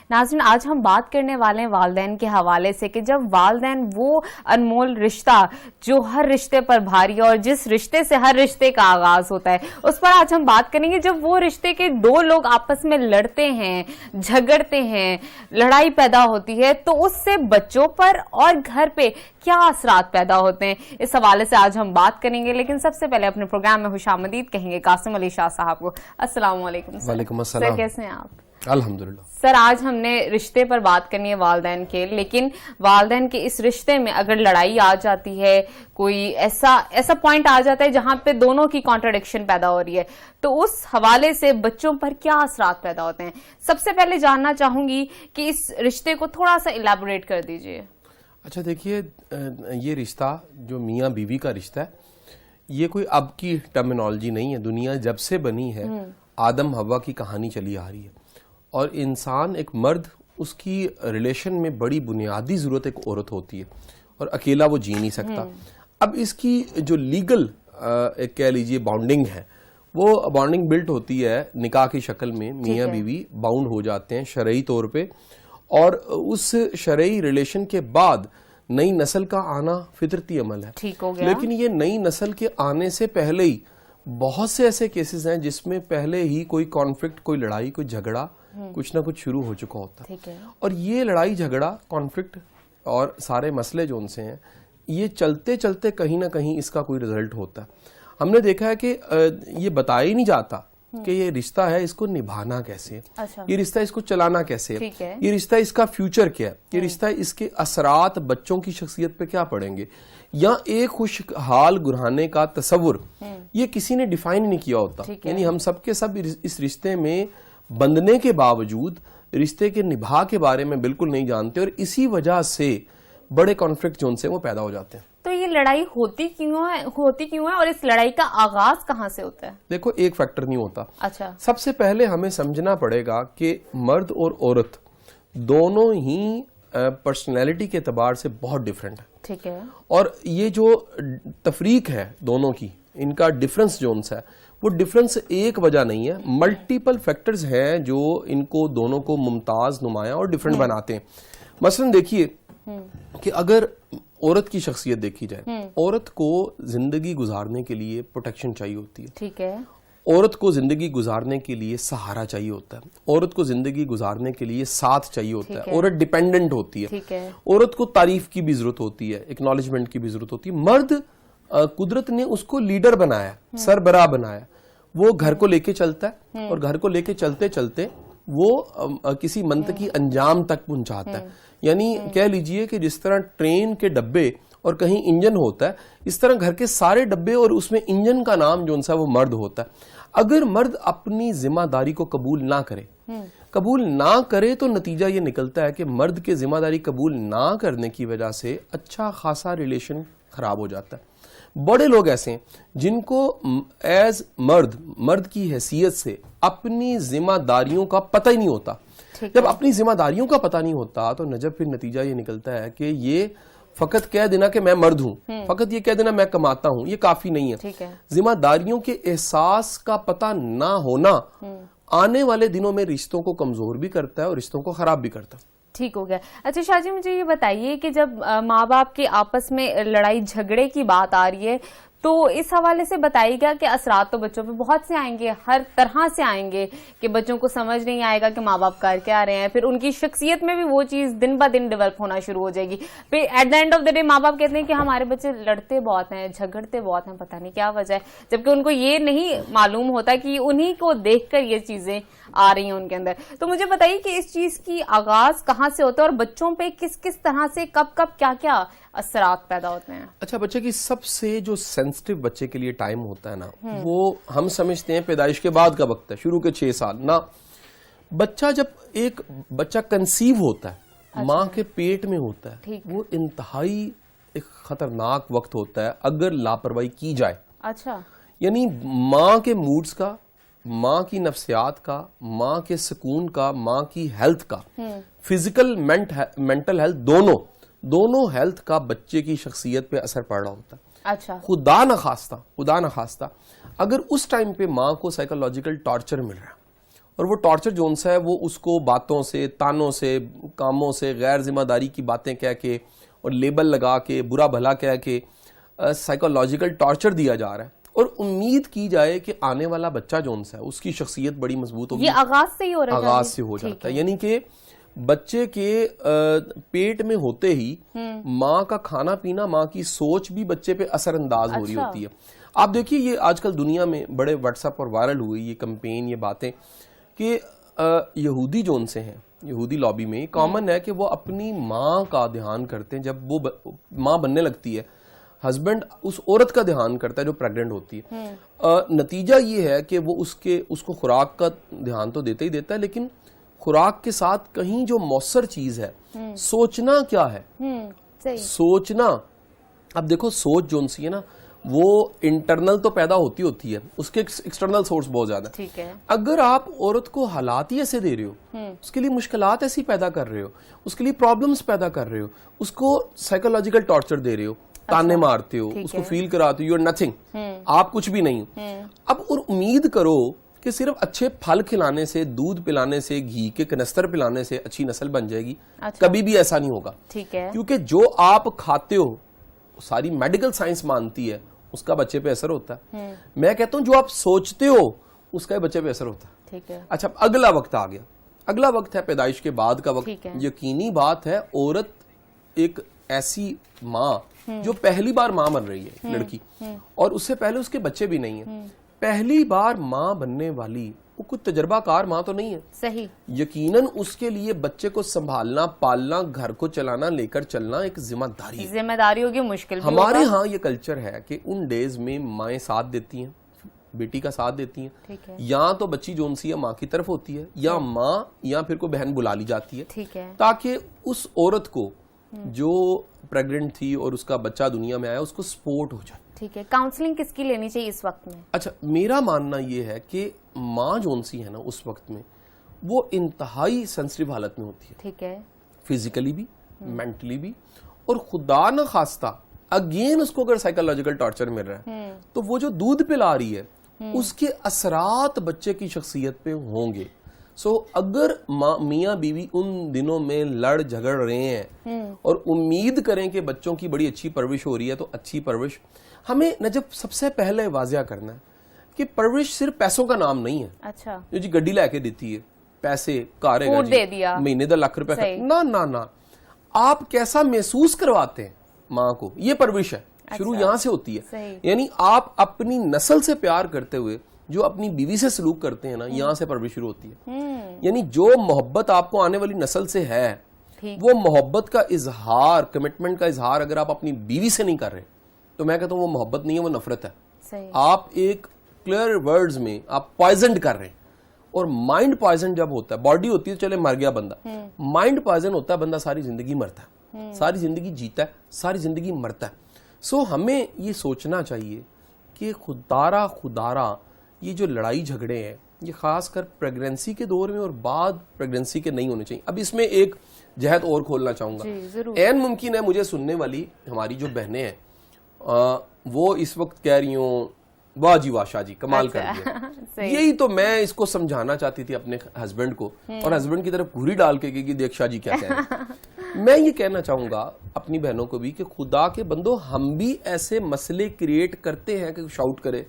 ناظرین آج ہم بات کرنے والے ہیں والدین کے حوالے سے کہ جب والدین وہ انمول رشتہ جو ہر رشتے پر بھاری اور جس رشتے سے ہر رشتے کا آغاز ہوتا ہے اس پر آج ہم بات کریں گے. جب وہ رشتے کے دو لوگ آپس میں لڑتے ہیں, جھگڑتے ہیں, لڑائی پیدا ہوتی ہے تو اس سے بچوں پر اور گھر پہ کیا اثرات پیدا ہوتے ہیں, اس حوالے سے آج ہم بات کریں گے. لیکن سب سے پہلے اپنے پروگرام میں خوش آمدید کہیں گے قاسم علی شاہ صاحب کو. السلام علیکم. وعلیکم السلام. سر کیسے ہیں آپ؟ الحمدللہ. سر آج ہم نے رشتے پر بات کرنی ہے والدین کے, لیکن والدین کے اس رشتے میں اگر لڑائی آ جاتی ہے, کوئی ایسا پوائنٹ آ جاتا ہے جہاں پہ دونوں کی کانٹرڈکشن پیدا ہو رہی ہے, تو اس حوالے سے بچوں پر کیا اثرات پیدا ہوتے ہیں؟ سب سے پہلے جاننا چاہوں گی کہ اس رشتے کو تھوڑا سا الیبوریٹ کر دیجئے. اچھا دیکھیے, یہ رشتہ جو میاں بیوی کا رشتہ ہے یہ کوئی اب کی ٹرمینالوجی نہیں ہے. دنیا جب سے بنی ہے آدم حوا کی کہانی چلی آ رہی ہے, اور انسان ایک مرد, اس کی ریلیشن میں بڑی بنیادی ضرورت ایک عورت ہوتی ہے, اور اکیلا وہ جی نہیں سکتا. اب اس کی جو لیگل ایک کہہ لیجئے باؤنڈنگ ہے, وہ باؤنڈنگ بلٹ ہوتی ہے نکاح کی شکل میں. میاں بیوی باؤنڈ ہو جاتے ہیں شرعی طور پہ, اور اس شرعی ریلیشن کے بعد نئی نسل کا آنا فطرتی عمل ہے. ٹھیک ہو گیا. لیکن یہ نئی نسل کے آنے سے پہلے ہی بہت سے ایسے کیسز ہیں جس میں پہلے ہی کوئی کانفلکٹ, کوئی لڑائی, کوئی جھگڑا کچھ نہ کچھ شروع ہو چکا ہوتا ہے. اور یہ لڑائی جھگڑا, کانفلکٹ اور سارے مسئلے جو ان سے ہیں, یہ چلتے چلتے کہیں نہ کہیں اس کا کوئی رزلٹ ہوتا ہے. ہم نے دیکھا ہے کہ یہ بتایا ہی نہیں جاتا کہ یہ رشتہ ہے, اس کو نبھانا کیسے, یہ رشتہ اس کو چلانا کیسے, یہ رشتہ اس کا فیوچر کیا ہے, یہ رشتہ اس کے اثرات بچوں کی شخصیت پہ کیا پڑیں گے, یا ایک خوشحال گرہانے کا تصور یہ کسی نے ڈیفائن نہیں کیا ہوتا. یعنی ہم سب کے سب اس رشتے میں بندنے کے باوجود رشتے کے نبھا کے بارے میں بالکل نہیں جانتے, اور اسی وجہ سے بڑے کانفلکٹ جو ان سے وہ پیدا ہو جاتے ہیں. تو یہ لڑائی ہوتی کیوں ہے اور اس لڑائی کا آغاز کہاں سے ہوتا ہے؟ دیکھو, ایک فیکٹر نہیں ہوتا. اچھا. سب سے پہلے ہمیں سمجھنا پڑے گا کہ مرد اور عورت دونوں ہی پرسنالٹی کے اعتبار سے بہت ڈیفرنٹ ہے. ٹھیک ہے. اور یہ جو تفریق ہے دونوں کی, ان کا ڈیفرنس جو ان سے ہے, وہ ڈیفرنس ایک وجہ نہیں ہے, ملٹیپل فیکٹرز ہیں جو ان کو دونوں کو ممتاز, نمایاں اور ڈیفرنٹ بناتے ہیں. مثلا دیکھیے کہ اگر عورت کی شخصیت دیکھی جائے, عورت کو زندگی گزارنے کے لیے پروٹیکشن چاہیے ہوتی ہے. ٹھیک ہے. عورت کو زندگی گزارنے کے لیے سہارا چاہیے ہوتا ہے. عورت کو زندگی گزارنے کے لیے ساتھ چاہیے ہوتا ہے. عورت ڈیپینڈنٹ ہوتی ہے. عورت کو تعریف کی بھی ضرورت ہوتی ہے, اکنالجمنٹ کی بھی ضرورت ہوتی ہے. مرد قدرت نے اس کو لیڈر بنایا, سربراہ بنایا, وہ گھر کو لے کے چلتا ہے, اور گھر کو لے کے چلتے چلتے وہ کسی منطقی انجام تک پہنچاتا ہے. یعنی کہہ لیجئے کہ جس طرح ٹرین کے ڈبے اور کہیں انجن ہوتا ہے, اس طرح گھر کے سارے ڈبے اور اس میں انجن کا نام جو ان سا وہ مرد ہوتا ہے. اگر مرد اپنی ذمہ داری کو قبول نہ کرے تو نتیجہ یہ نکلتا ہے کہ مرد کے ذمہ داری قبول نہ کرنے کی وجہ سے اچھا خاصا ریلیشن خراب ہو جاتا ہے. بڑے لوگ ایسے ہیں جن کو ایز مرد کی حیثیت سے اپنی ذمہ داریوں کا پتہ ہی نہیں ہوتا. جب اپنی ذمہ داریوں کا پتہ نہیں ہوتا تو پھر نتیجہ یہ نکلتا ہے کہ یہ فقط کہہ دینا کہ میں مرد ہوں, فقط یہ کہہ دینا میں کماتا ہوں, یہ کافی نہیں ہے. ذمہ داریوں کے احساس کا پتہ نہ ہونا آنے والے دنوں میں رشتوں کو کمزور بھی کرتا ہے اور رشتوں کو خراب بھی کرتا ہے. ٹھیک ہو گیا. اچھا شاہ جی, مجھے یہ بتائیے کہ جب ماں باپ کے آپس میں لڑائی جھگڑے کی بات آ رہی ہے تو اس حوالے سے بتائیے گا کہ اثرات تو بچوں پہ بہت سے آئیں گے, ہر طرح سے آئیں گے, کہ بچوں کو سمجھ نہیں آئے گا کہ ماں باپ کر کے آ رہے ہیں, پھر ان کی شخصیت میں بھی وہ چیز دن بہ دن ڈیولپ ہونا شروع ہو جائے گی. پھر at the end of the day ماں باپ کہتے ہیں کہ ہمارے بچے لڑتے بہت ہیں, جھگڑتے بہت ہیں, پتہ نہیں کیا وجہ ہے, جبکہ ان کو یہ نہیں معلوم ہوتا کہ انہی کو دیکھ کر یہ چیزیں آ رہی ہیں ان کے اندر. تو مجھے بتائیے کہ اس چیز کی آغاز کہاں سے ہوتا ہے اور بچوں پہ کس کس طرح سے کب کیا کیا اثرات پیدا ہوتے ہیں؟ اچھا, بچے کی سب سے جو سینسٹیو بچے کے لیے ٹائم ہوتا ہے نا, وہ ہم سمجھتے ہیں پیدائش کے بعد کا وقت ہے, شروع کے 6 سال نا. ایک بچہ کنسیو ہوتا ہے, ماں کے پیٹ میں ہوتا ہے, وہ انتہائی ایک خطرناک وقت ہوتا ہے اگر لاپرواہی کی جائے. اچھا. یعنی ماں کے موڈز کا, ماں کی نفسیات کا, ماں کے سکون کا, ماں کی ہیلتھ کا, فزیکل مینٹل ہیلتھ, دونوں ہیلتھ کا بچے کی شخصیت پہ اثر پڑ رہا ہوتا ہے. اچھا. خدا نہ خواستہ اگر اس ٹائم پہ ماں کو سائیکولوجیکل ٹارچر مل رہا ہے اور وہ ٹارچر جون سا ہے وہ اس کو باتوں سے, تانوں سے, کاموں سے, غیر ذمہ داری کی باتیں کہہ کے اور لیبل لگا کے, برا بھلا کہہ کے سائیکولوجیکل ٹارچر دیا جا رہا ہے, اور امید کی جائے کہ آنے والا بچہ جون سا ہے اس کی شخصیت بڑی مضبوط ہوگی. یہ آغاز سے ہی ہو رہا ہے, آغاز سے ہو جاتا ہے. یعنی کہ بچے کے پیٹ میں ہوتے ہی ماں کا کھانا پینا, ماں کی سوچ بھی بچے پہ اثر انداز ہو رہی ہوتی ہے. آپ دیکھیے یہ آج کل دنیا میں بڑے واٹس ایپ پر وائرل ہوئی یہ کمپین, یہ باتیں کہ یہودی جون سے ہیں, یہودی لابی میں کامن ہے کہ وہ اپنی ماں کا دھیان کرتے ہیں جب وہ ماں بننے لگتی ہے, ہسبینڈ اس عورت کا دھیان کرتا ہے جو پریگننٹ ہوتی ہے. نتیجہ یہ ہے کہ وہ اس کو خوراک کا دھیان تو دیتا ہی دیتا ہے, لیکن خوراک کے ساتھ کہیں جو مؤثر چیز ہے سوچنا کیا ہے, سوچنا. اب دیکھو سوچ جون سی ہے نا وہ انٹرنل تو پیدا ہوتی ہے, اس کے ایکسٹرنل سورس بہت زیادہ ہے. اگر آپ عورت کو حالات ہی ایسے دے رہے ہو, اس کے لیے مشکلات ایسی پیدا کر رہے ہو, اس کے لیے پرابلمز پیدا کر رہے ہو, اس کو سائیکولوجیکل ٹارچر دے رہے ہو, تانے مارتے ہو, اس کو فیل کراتے ہو یو آر نتھنگ, آپ کچھ بھی نہیں ہو. اب اور امید کرو کہ صرف اچھے پھل کھلانے سے, دودھ پلانے سے, گھی کے کنستر پلانے سے اچھی نسل بن جائے گی. کبھی بھی ایسا نہیں ہوگا, کیونکہ جو آپ کھاتے ہو ساری میڈیکل سائنس مانتی ہے اس کا بچے پہ اثر ہوتا ہے. میں کہتا ہوں جو آپ سوچتے ہو اس کا بچے پہ اثر ہوتا ہے. اچھا اگلا وقت آ گیا, اگلا وقت ہے پیدائش کے بعد کا وقت. یقینی بات ہے عورت ایک ایسی ماں جو پہلی بار ماں بن رہی ہے, لڑکی, اور اس سے پہلے اس کے بچے بھی نہیں ہیں, پہلی بار ماں بننے والی وہ کوئی تجربہ کار ماں تو نہیں ہے. صحیح. یقیناً اس کے لیے بچے کو سنبھالنا, پالنا, گھر کو چلانا, لے کر چلنا ایک ذمہ داری ہے. ذمہ داریوں کی مشکل. ہمارے ہاں یہ کلچر ہے کہ ان ڈیز میں مائیں ساتھ دیتی ہیں, بیٹی کا ساتھ دیتی ہیں, یا تو بچی جون سی ہے ماں کی طرف ہوتی ہے, یا ماں یا پھر کوئی بہن بلا لی جاتی ہے, تاکہ اس عورت کو جو پریگننٹ تھی اور اس کا بچہ دنیا میں آیا اس کو سپورٹ ہو جائے. ٹھیک ہے. کاؤنسلنگ کس کی لینی چاہیے اس وقت میں؟ اچھا میرا ماننا یہ ہے کہ ماں جون سی ہے نا اس وقت میں وہ انتہائی سینسٹیو حالت میں ہوتی ہے. ٹھیک ہے. فزیکلی بھی, مینٹلی بھی, اور خدا نہ خواستہ اگین اس کو اگر سائیکولوجیکل ٹارچر مل رہا ہے تو وہ جو دودھ پلا رہی ہے اس کے اثرات بچے کی شخصیت پہ ہوں گے. سو اگر میاں بیوی ان دنوں میں لڑ جھگڑ رہے ہیں اور امید کریں کہ بچوں کی بڑی اچھی پرورش ہو رہی ہے, تو اچھی پرورش ہمیں نجب سب سے پہلے واضح کرنا ہے کہ پرورش صرف پیسوں کا نام نہیں ہے. اچھا. جو جی گڈی لے کے دیتی ہے, پیسے کارے گا جی, مہینے 10 لاکھ روپے, نہ آپ کیسا محسوس کرواتے ہیں ماں کو, یہ پرورش ہے. شروع یہاں سے ہوتی ہے. یعنی آپ اپنی نسل سے پیار کرتے ہوئے جو اپنی بیوی سے سلوک کرتے ہیں نا, یہاں سے پرورش شروع ہوتی ہے. یعنی جو محبت آپ کو آنے والی نسل سے ہے وہ محبت کا اظہار, کمٹمنٹ کا اظہار اگر آپ اپنی بیوی سے نہیں کر رہے تو میں کہتا ہوں وہ محبت نہیں ہے, وہ نفرت ہے. آپ ایک کلیئر ورڈز میں آپ پوائزنڈ کر رہے ہیں, اور مائنڈ پوائزن جب ہوتا ہے, باڈی ہوتی ہے چلے مر گیا بندہ, مائنڈ پوائزن ہوتا ہے بندہ ساری زندگی مرتا ہے, ساری زندگی جیتا ہے, ساری زندگی مرتا ہے. سو ہمیں یہ سوچنا چاہیے کہ خدارا یہ جو لڑائی جھگڑے ہیں یہ خاص کر پریگننسی کے دور میں اور بعد پریگننسی کے نہیں ہونے چاہیے. اب اس میں ایک جہت اور کھولنا چاہوں گا. این ممکن ہے مجھے سننے والی ہماری جو بہنیں ہیں وہ اس وقت کہہ رہی ہوں واہ جی واہ شاہ جی کمال کر دیا. یہی تو میں اس کو سمجھانا چاہتی تھی اپنے ہسبینڈ کو, اور ہسبینڈ کی طرف گھوری ڈال کے کہ دیکھ شاہ جی کیا کہہ رہے ہیں. میں یہ کہنا چاہوں گا اپنی بہنوں کو بھی کہ خدا کے بندو ہم بھی ایسے مسئلے کریٹ کرتے ہیں کہ شاؤٹ کرے.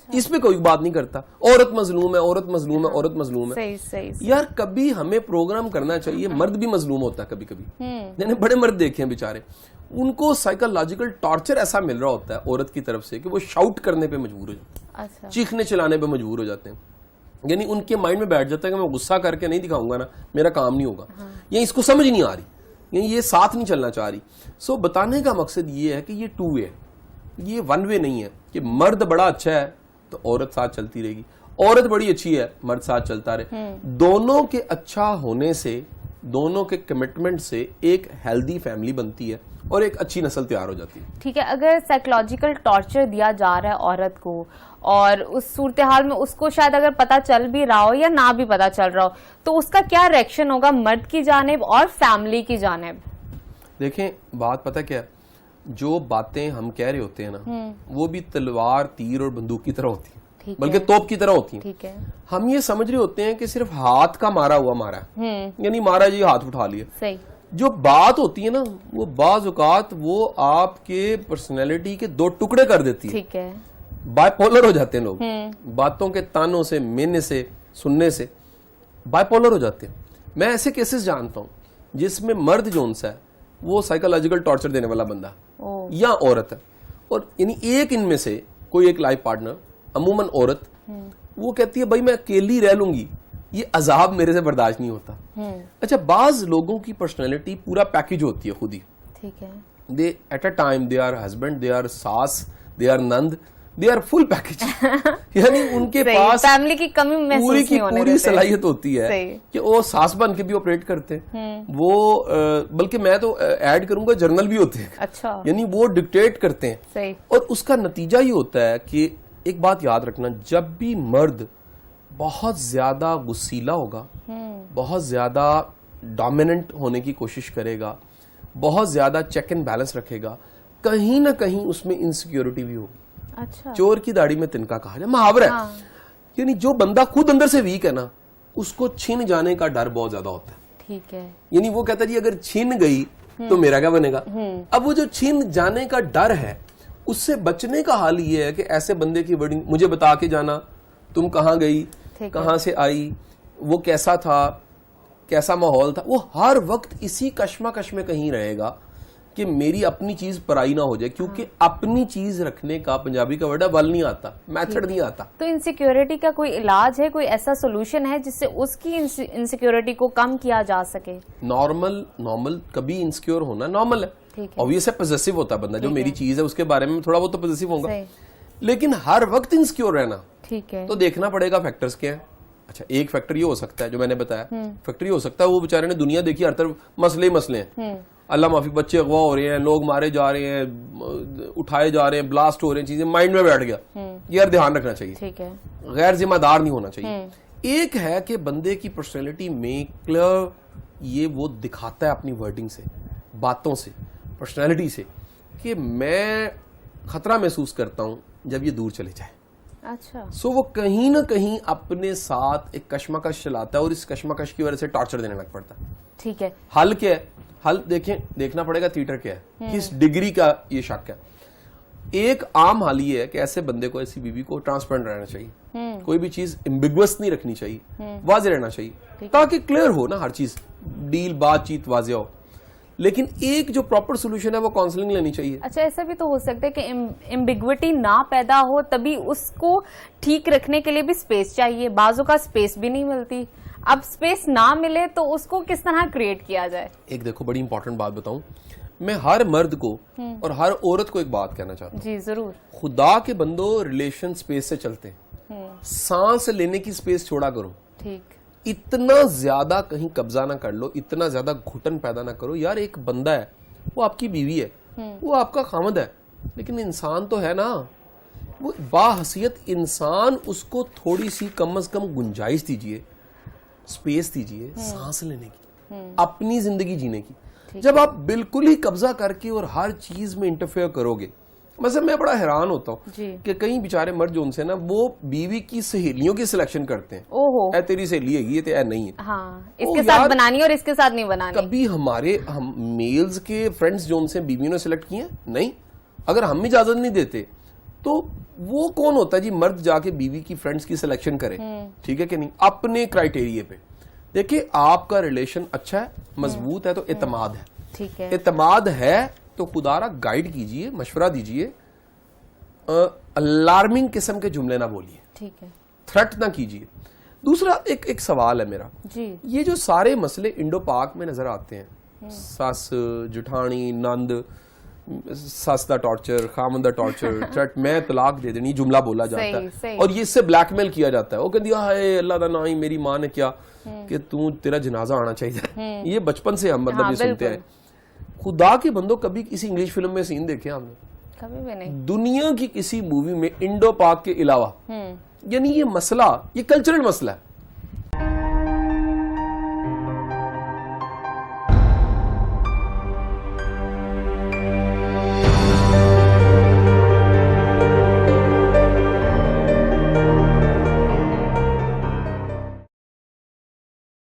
اس میں کوئی بات نہیں کرتا عورت مظلوم ہے, عورت مظلوم ہے, عورت مظلوم ہے. یار کبھی ہمیں پروگرام کرنا چاہیے, مرد بھی مظلوم ہوتا ہے کبھی کبھی. میں نے بڑے مرد دیکھے ہیں بیچارے, ان کو سائیکولوجیکل ٹارچر ایسا مل رہا ہوتا ہے عورت کی طرف سے کہ وہ شاؤٹ کرنے پہ مجبور ہو جاتے ہیں, چیخنے چلانے پہ مجبور ہو جاتے ہیں. یعنی ان کے مائنڈ میں بیٹھ جاتا ہے کہ میں غصہ کر کے نہیں دکھاؤں گا نا میرا کام نہیں ہوگا, یا اس کو سمجھ نہیں آ رہی, یعنی یہ ساتھ نہیں چلنا چاہ رہی. سو بتانے کا مقصد یہ ہے کہ یہ 2 وے, یہ 1 وے نہیں ہے کہ مرد بڑا اچھا ہے تو عورت ساتھ چلتی رہے گی, عورت بڑی اچھی ہے مرد ساتھ چلتا رہے. دونوں کے اچھا ہونے سے, دونوں کے کمٹمنٹ سے ایک ہیلدی فیملی بنتی ہے اور ایک اچھی نسل تیار ہو جاتی ہے. ٹھیک ہے. اگر سائیکولوجیکل ٹارچر دیا جا رہا ہے عورت کو اور اس صورتحال میں اس کو شاید اگر پتا چل بھی رہا ہو یا نہ بھی پتا چل رہا ہو, تو اس کا کیا ریئیکشن ہوگا مرد کی جانب اور فیملی کی جانب؟ دیکھیں بات پتہ کیا ہے, جو باتیں ہم کہہ رہے ہوتے ہیں نا وہ بھی تلوار, تیر اور بندوق کی طرح ہوتی ہیں. بلکہ توپ کی طرح ہوتی ہیں. ٹھیک ہے. ہم یہ سمجھ رہے ہوتے ہیں کہ صرف ہاتھ کا مارا ہوا مارا ہے, یعنی مارا جی ہاتھ اٹھا لیا. صحیح. جو بات ہوتی ہے نا وہ بعض اوقات وہ آپ کے پرسنالٹی کے دو ٹکڑے کر دیتی ہے. ٹھیک ہے. بائی پولر ہو جاتے ہیں لوگ, باتوں کے تانوں سے, مینے سے, سننے سے بائی پولر ہو جاتے ہیں. میں ایسے کیسز جانتا ہوں جس میں مرد جو انسا ہے وہ سائیکولوجیکل ٹارچر دینے والا بندہ یا عورت ہے, اور یعنی ایک ان میں سے کوئی ایک لائف پارٹنر, عموماً عورت, وہ کہتی ہے بھائی میں اکیلی رہ لوں گی, یہ عذاب میرے سے برداشت نہیں ہوتا. اچھا, بعض لوگوں کی پرسنالٹی پورا پیکج ہوتی ہے خود ہی. ٹھیک ہے. They at a time they are husband, they are saas, they are nanad, they are full package. یعنی ان کے پاس فیملی کی کمی پوری کی پوری صلاحیت ہوتی ہے کہ وہ ساس بن کے بھی آپریٹ کرتے ہیں, وہ بلکہ میں تو ایڈ کروں گا جرنل بھی ہوتے ہیں. اچھا. یعنی وہ ڈکٹیٹ کرتے ہیں, اور اس کا نتیجہ یہ ہوتا ہے کہ ایک بات یاد رکھنا, جب بھی مرد بہت زیادہ غصیلا ہوگا, بہت زیادہ ڈومیننٹ ہونے کی کوشش کرے گا, بہت زیادہ چیک اینڈ بیلنس رکھے گا, کہیں نہ کہیں اس میں انسیکیورٹی بھی ہوگی. اچھا. چور کی داڑھی میں تنکا کہا جائے, محاورہ ہے. یعنی جو بندہ خود اندر سے ویک ہے نا, اس کو چھن جانے کا ڈر بہت زیادہ ہوتا ہے. ٹھیک ہے. یعنی وہ کہتا ہے جی اگر چھن گئی تو میرا کیا بنے گا. اب وہ جو چھن جانے کا ڈر ہے, اس سے بچنے کا حال یہ ہے کہ ایسے بندے کی ورڈنگ مجھے بتا کے جانا, تم کہاں گئی, کہاں سے آئی, وہ کیسا تھا, کیسا ماحول تھا. وہ ہر وقت اسی کشمکش میں کہیں رہے گا کہ میری اپنی چیز پرائی نہ ہو جائے, کیونکہ اپنی چیز رکھنے کا پنجابی کا ورڈ ہے ول نہیں آتا, میتھڈ نہیں آتا. تو انسیکیورٹی کا کوئی علاج ہے, کوئی ایسا سولوشن ہے جس سے اس کی انسیکیورٹی کو کم کیا جا سکے؟ نارمل کبھی انسیکیور ہونا نارمل ہے. obvious ہے پوزیسو ہوتا ہے بندہ, جو میری چیز ہے اس کے بارے میں تھوڑا بہت تو پوزیسو ہوگا, لیکن ہر وقت انسیکیور رہنا ٹھیک ہے. تو دیکھنا پڑے گا فیکٹرز کیا ہیں. اچھا, ایک فیکٹر یہ ہو سکتا ہے جو میں نے بتایا, فیکٹر یہ ہو سکتا ہے وہ بیچارے نے دنیا دیکھی, ہر طرف مسئلے ہیں, اللہ معافی, بچے اغوا ہو رہے ہیں, لوگ مارے جا رہے ہیں, اٹھائے جا رہے ہیں, بلاسٹ ہو رہے ہیں, چیزیں مائنڈ میں بیٹھ گیا. یہ دھیان رکھنا چاہیے, ٹھیک ہے, غیر ذمہ دار نہیں ہونا چاہیے. ایک ہے کہ بندے کی پرسنالٹی میں کلیئر یہ وہ دکھاتا ہے اپنی ورڈنگ سے, باتوں سے, پرسنالٹی سے, کہ میں خطرہ محسوس کرتا ہوں جب یہ دور چلے جائے. اچھا. سو وہ کہیں نہ کہیں اپنے ساتھ ایک کشمکش چلاتا ہے, اور اس کشمکش کی وجہ سے ٹارچر دینے لگ پڑتا ہے. ٹھیک ہے. حل کیا ہے؟ حل دیکھنا پڑے گا تھیٹر کیا ہے, کس ڈگری کا یہ شک ہے. ایک عام حال یہ ہے کہ ایسے بندے کو, ایسی بیوی کو ٹرانسپیرنٹ رہنا چاہیے, کوئی بھی چیز ایمبیگوس نہیں رکھنی چاہیے, واضح رہنا چاہیے, تاکہ کلیئر ہو نا ہر چیز, ڈیل بات چیت واضح ہو. لیکن ایک جو پراپر سولوشن ہے وہ کاؤنسلنگ لینی چاہیے. اچھا, ایسا بھی تو ہو سکتا ہے کہ ایمبیگوٹی نہ پیدا ہو, تبھی اس کو ٹھیک رکھنے کے لیے بھی سپیس چاہیے. بعضوں کا سپیس بھی نہیں ملتی, اب سپیس نہ ملے تو اس کو کس طرح کریٹ کیا جائے؟ ایک دیکھو بڑی امپورٹنٹ بات بتاؤں, میں ہر مرد کو اور ہر عورت کو ایک بات کہنا چاہتا ہوں. جی ضرور. خدا کے بندو, ریلیشن سپیس سے چلتے ہیں, سانس لینے کی سپیس چھوڑا کرو. ٹھیک. اتنا زیادہ کہیں قبضہ نہ کر لو, اتنا زیادہ گھٹن پیدا نہ کرو. یار ایک بندہ ہے, وہ آپ کی بیوی ہے, وہ آپ کا خامد ہے, لیکن انسان تو ہے نا, وہ باحیثیت انسان, اس کو تھوڑی سی کم از کم گنجائش دیجئے, سپیس دیجئے سانس لینے کی, اپنی زندگی جینے کی. جب آپ بالکل ہی قبضہ کر کے اور ہر چیز میں انٹرفیئر کرو گے, مثلا میں بڑا حیران ہوتا ہوں کہ کئی بیچارے مرد جو ان سے نا, وہ بیوی کی سہیلیوں کی سلیکشن کرتے ہیں. اے تیری سہیلی ہے یہ, اے نہیں ہے, اس کے ساتھ بنانی اور اس کے ساتھ نہیں بنانی. کبھی ہمارے میلز کے فرینڈز جو ان سے بیویوں نے سلیکٹ کیے نہیں, اگر ہم اجازت نہیں دیتے تو وہ کون ہوتا ہے جی مرد جا کے بیوی کی فرینڈز کی سلیکشن کرے؟ ٹھیک ہے کہ نہیں, اپنے کرائٹیریے پہ. دیکھیں آپ کا ریلیشن اچھا ہے, مضبوط ہے, تو اعتماد ہے. ٹھیک ہے. اعتماد ہے تو خدا را گائیڈ کیجئے, مشورہ دیجئے, الارمنگ قسم کے جملے نہ بولیے, ٹھیک ہے, تھریٹ نہ کیجئے. دوسرا ایک سوال ہے میرا, یہ جو سارے مسئلے انڈو پاک میں نظر آتے ہیں, ساس جٹھانی نند, ساس دا ٹارچر, خامن دا ٹارچر, تھریٹ, میں طلاق دے دینی, جملہ بولا جاتا ہے, اور یہ اس سے بلیک میل کیا جاتا ہے. وہ کہہ دیا ہے اللہ دا نائی, میری ماں نے کیا کہ تیرا جنازہ آنا چاہیے. یہ بچپن سے ہم مطلب یہ سنتے ہیں. خدا کے بندو, کبھی کسی انگلش فلم میں سین دیکھے ہم نے؟ کبھی بھی نہیں. دنیا کی کسی مووی میں انڈو پاک کے علاوہ, یعنی یہ مسئلہ, یہ کلچرل مسئلہ ہے,